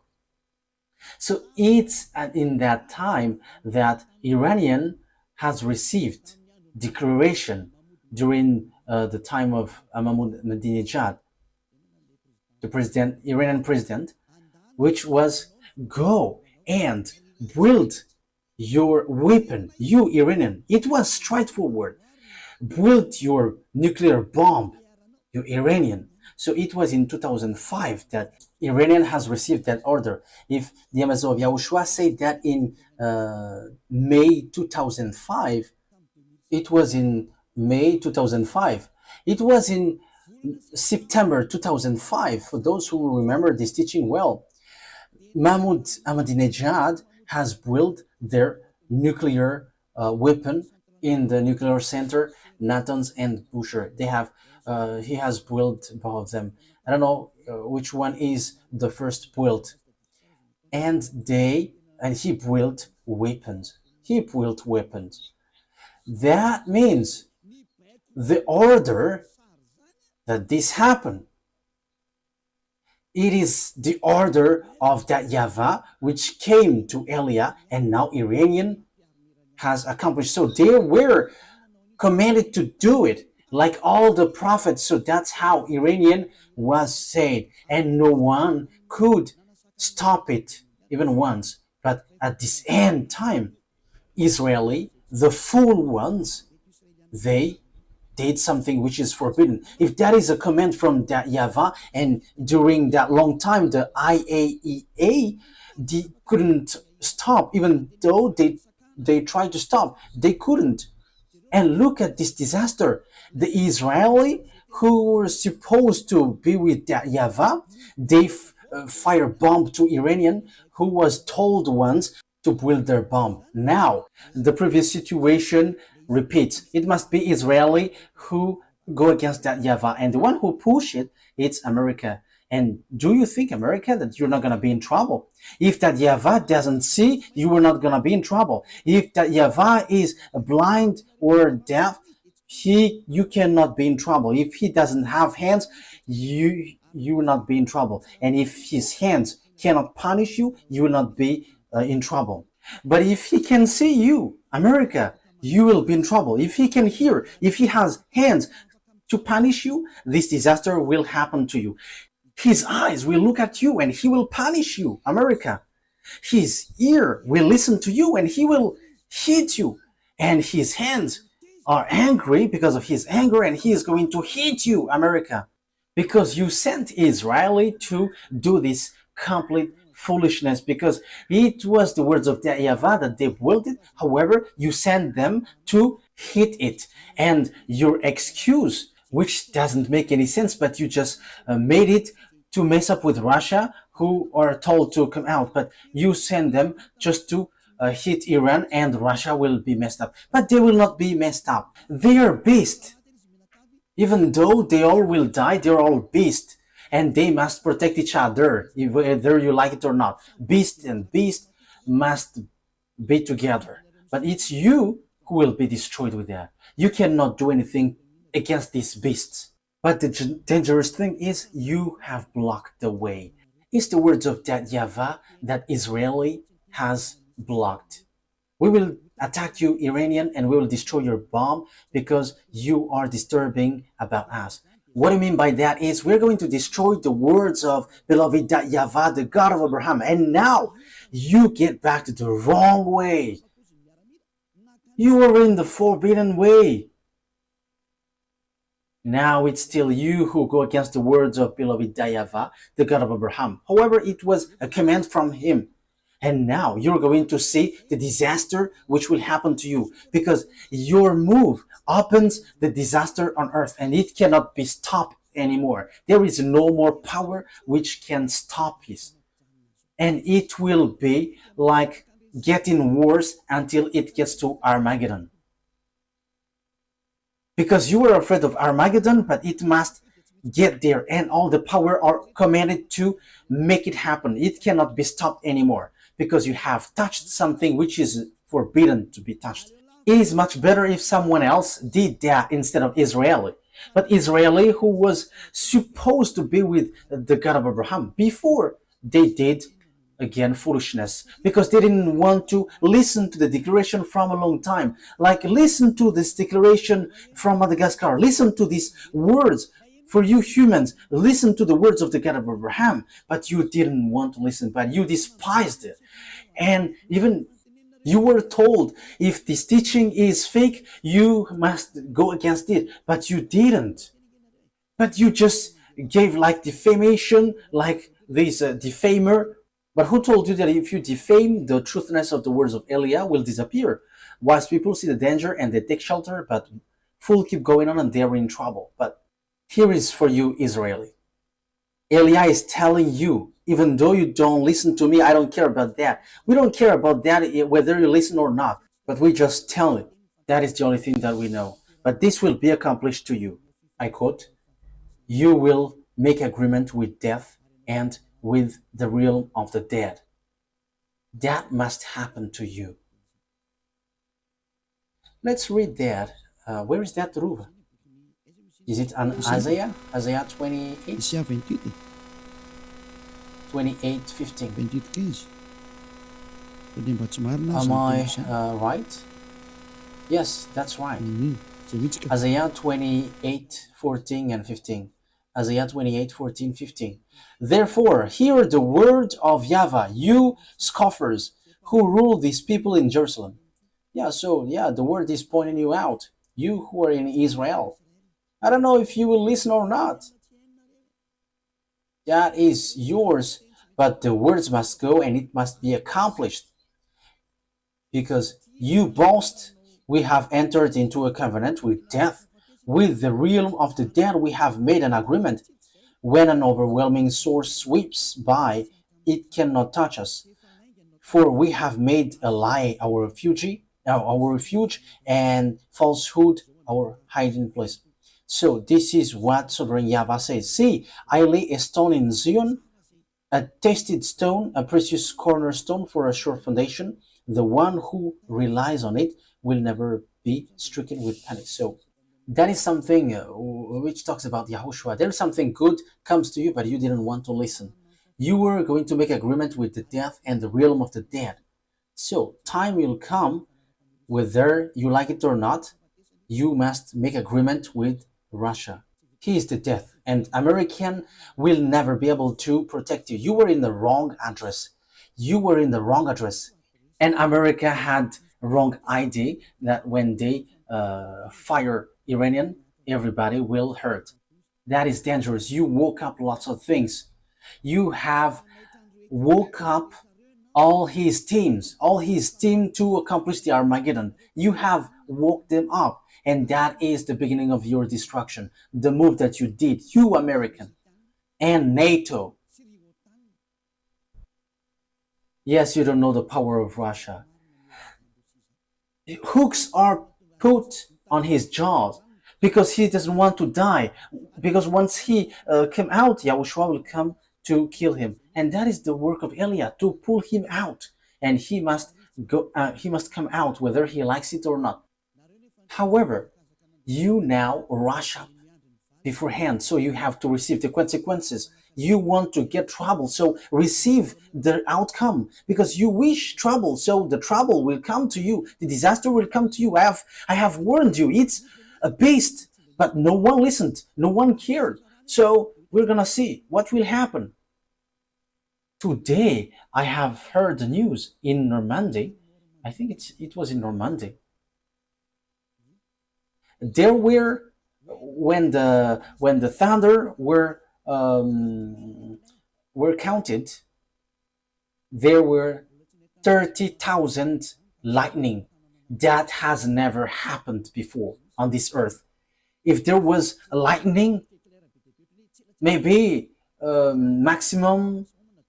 So it's in that time that Iranian has received declaration during the time of Ahmadinejad, the Iranian president, which was go and build your weapon, you Iranian. It was straightforward. Build your nuclear bomb, you Iranian. So it was in 2005 that Iranian has received that order. If the Amazon of Yahushua said that in May 2005, it was in May 2005. It was in September 2005, for those who remember this teaching well. Mahmoud Ahmadinejad has built their nuclear weapon in the nuclear center, Natanz and Bushehr. He has built both of them. I don't know which one is the first built. And he built weapons. That means the order that this happened, it is the order of that YAHVAH which came to Elia, and now Iranian has accomplished. So they were commanded to do it, like all the prophets. So that's how Iranian was said, and no one could stop it even once. But at this end time, Israeli, the fool ones, they did something which is forbidden. If that is a command from that YAHVAH, and during that long time, the IAEA, they couldn't stop, even though they tried to stop, they couldn't. And look at this disaster. The Israeli who were supposed to be with that YAHVAH, they fire bomb to Iranian who was told once to build their bomb. Now, the previous situation repeats. It must be Israeli who go against that YAHVAH, and the one who push it, it's America. And do you think, America, that you're not going to be in trouble? If that YAHVAH doesn't see, you are not going to be in trouble. If that YAHVAH is blind or deaf, you cannot be in trouble. If he doesn't have hands, you will not be in trouble. And if his hands cannot punish you, you will not be in trouble. But if he can see you, America, you will be in trouble. If he can hear, if he has hands to punish you, this disaster will happen to you. His eyes will look at you and he will punish you, America. His ear will listen to you and he will hit you. And his hands are angry because of his anger and he is going to hit you, America. Because you sent Israeli to do this complete foolishness, because it was the words of the YAHVAH that they willed it. However, you sent them to hit it. And your excuse, which doesn't make any sense, but you just made it to mess up with Russia, who are told to come out, but you send them just to hit Iran, and Russia will be messed up. But they will not be messed up. They are beasts. Even though they all will die, they're all beasts. And they must protect each other, whether you like it or not. Beast and beast must be together. But it's you who will be destroyed with that. You cannot do anything against these beasts. But the dangerous thing is you have blocked the way. It's the words of that YAHVAH that Israeli has blocked. We will attack you, Iranian, and we will destroy your bomb because you are disturbing about us. What I mean by that is we're going to destroy the words of beloved YAHVAH, the God of Abraham. And now you get back to the wrong way. You are in the forbidden way. Now it's still you who go against the words of beloved YAHVAH, the God of Abraham. However, it was a command from him. And now you're going to see the disaster which will happen to you, because your move opens the disaster on earth and it cannot be stopped anymore. There is no more power which can stop it. And it will be like getting worse until it gets to Armageddon. Because you are afraid of Armageddon, but it must get there, and all the power are commanded to make it happen. It cannot be stopped anymore, because you have touched something which is forbidden to be touched. It is much better if someone else did that instead of Israeli. But Israeli, who was supposed to be with the God of Abraham, before they did, again, foolishness, because they didn't want to listen to the declaration from a long time. Like, listen to this declaration from Madagascar. Listen to these words. For you humans, listen to the words of the God of Abraham. But you didn't want to listen, but you despised it. And even you were told, if this teaching is fake, you must go against it. But you didn't. But you just gave like defamation, like this defamer. But who told you that if you defame, the truthness of the words of Eliah will disappear? Wise people see the danger and they take shelter, but fools keep going on and they're in trouble. But here is for you, Israeli. Eliah is telling you, even though you don't listen to me, I don't care about that. We don't care about that, whether you listen or not. But we just tell it. That is the only thing that we know. But this will be accomplished to you. I quote, you will make agreement with death and with the realm of the dead. That must happen to you. Let's read that. Where is that, Ruva? Is it on Isaiah? Isaiah 28? Isaiah 28, 28:15. 28:15. Pwede ba sumarna Am sa I Isaiah? right? Yes, that's right. So which ka? Isaiah 28:14 and 15. Isaiah 28:14-15. Therefore, hear the word of YAHVAH, you scoffers who rule these people in Jerusalem. The word is pointing you out, you who are in Israel. I don't know if you will listen or not. That is yours, but the words must go and it must be accomplished. Because you boast, we have entered into a covenant with death. With the realm of the dead we have made an agreement. When an overwhelming source sweeps by, it cannot touch us. For we have made a lie our refuge, and falsehood our hiding place. So this is what Sovereign YAHVAH says. See, I lay a stone in Zion, a tested stone, a precious cornerstone for a sure foundation. The one who relies on it will never be stricken with panic. So that is something which talks about Yahushua. There's something good comes to you, but you didn't want to listen. You were going to make agreement with the death and the realm of the dead. So time will come, whether you like it or not, you must make agreement with Russia. He is the death, and American will never be able to protect you. You were in the wrong address. You were in the wrong address. And America had wrong ID that when they fire Iranian, everybody will hurt. That is dangerous. You woke up lots of things. You have woke up all his team to accomplish the Armageddon. You have woke them up, and that is the beginning of your destruction. The move that you did, you American and NATO. Yes, you don't know the power of Russia. Hooks are put on his jaws because he doesn't want to die. Because once he came out, Yahushua will come to kill him, and that is the work of Eliah, to pull him out, and he must go. He must come out whether he likes it or not. However, you now rush up beforehand, so you have to receive the consequences. You want to get trouble, so receive the outcome, because you wish trouble, so the trouble will come to you. The disaster will come to you. I have warned you. It's a beast, but no one listened. No one cared. So we're gonna see what will happen. Today, I have heard the news in Normandy. I think it was in Normandy. There were when the thunder were counted, there were 30,000 lightning. That has never happened before on this earth. If there was a lightning, maybe maximum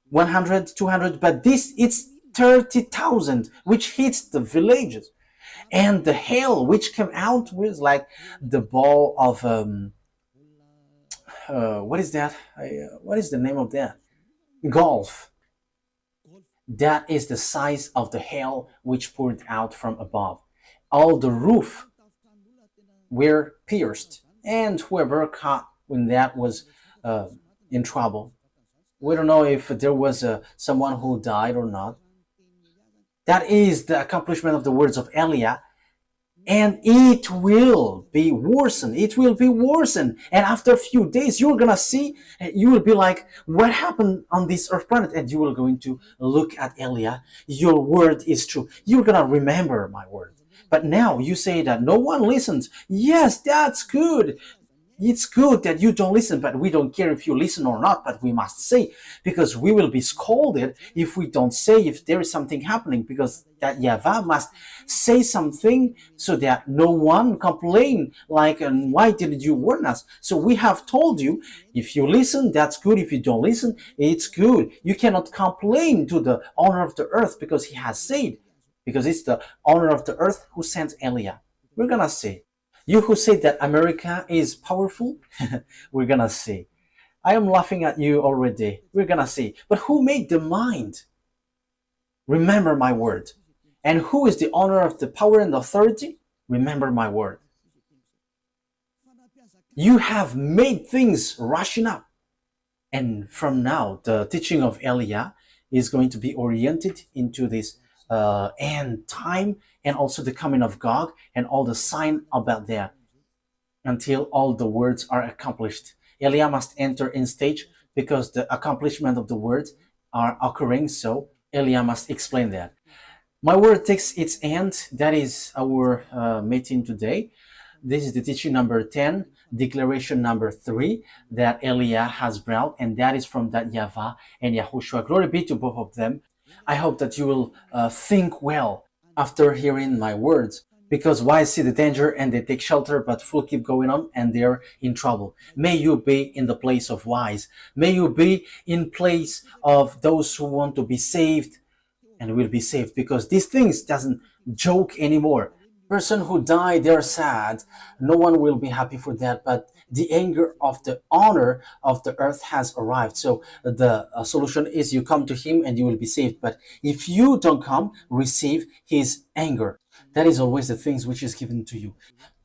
100, 200, but this it's 30,000, which hits the villages. And the hail which came out was like the ball of what is that? What is the name of that? Golf. That is the size of the hail which poured out from above. All the roof were pierced, and whoever caught when that was in trouble. We don't know if there was someone who died or not. That is the accomplishment of the words of Eliah, and it will be worsened. It will be worsened. And after a few days, you're gonna see, you will be like, what happened on this earth planet? And you will going to look at Eliah. Your word is true. You're gonna remember my word. But now you say that no one listens. Yes, that's good. It's good that you don't listen, but we don't care if you listen or not, but we must say, because we will be scolded if we don't say if there is something happening, because that YAHVAH must say something so that no one complain like, and why didn't you warn us? So we have told you, if you listen, that's good. If you don't listen, it's good. You cannot complain to the owner of the earth, because he has said, because it's the owner of the earth who sent Eliah. We're gonna say, you who say that America is powerful, we're gonna see. I am laughing at you already. We're gonna see. But who made the mind? Remember my word. And who is the owner of the power and the authority? Remember my word. You have made things rushing up. And from now, the teaching of Eliah is going to be oriented into this end time, and also the coming of Gog and all the sign about that, until all the words are accomplished. Eliah must enter in stage, because the accomplishment of the words are occurring, so Eliah must explain that. My word takes its end. That is our meeting today. This is the teaching number 10, declaration number 3 that Eliah has brought, and that is from that YAHVAH and YAHOSHUA. Glory be to both of them. I hope that you will think well after hearing my words, because wise see the danger and they take shelter, but fool keep going on and they're in trouble. May you be in the place of wise. May you be in place of those who want to be saved and will be saved, because these things doesn't joke anymore. Person who die, they're sad. No one will be happy for that. But the anger of the honor of the earth has arrived. So the solution is you come to him and you will be saved. But if you don't come, receive his anger. That is always the things which is given to you.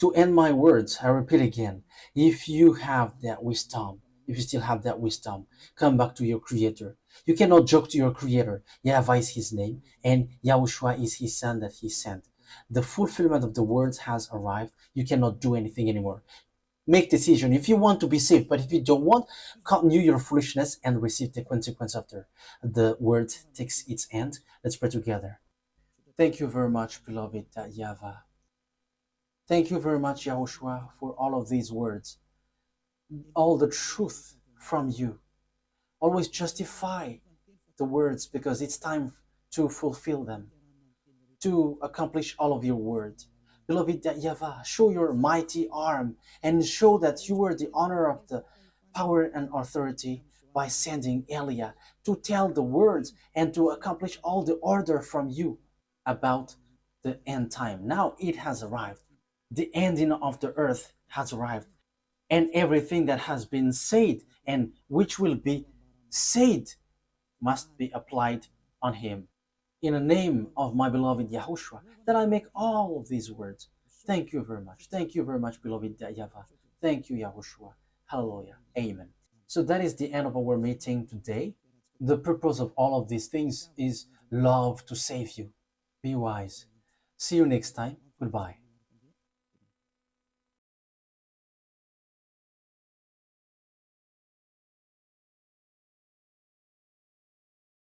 To end my words, I repeat again, if you have that wisdom, if you still have that wisdom, come back to your creator. You cannot joke to your creator. YAHVAH is his name, and YAHOSHUA is his son that he sent. The fulfillment of the words has arrived. You cannot do anything anymore. Make decision if you want to be saved, but if you don't want, continue your foolishness and receive the consequence after the word takes its end. Let's pray together. Thank you very much, beloved YAHVAH. Thank you very much, YAHOSHUA, for all of these words, all the truth from you. Always justify the words because it's time to fulfill them, to accomplish all of your words. Beloved YAHVAH, show your mighty arm and show that you were the honor of the power and authority by sending Eliah to tell the words and to accomplish all the order from you about the end time. Now it has arrived. The ending of the earth has arrived. And everything that has been said and which will be said must be applied on him. In the name of my beloved YAHOSHUA, that I make all of these words. Thank you very much. Thank you very much, beloved YAHVAH. Thank you, YAHOSHUA. Hallelujah. Amen. So that is the end of our meeting today. The purpose of all of these things is love to save you. Be wise. See you next time. Goodbye.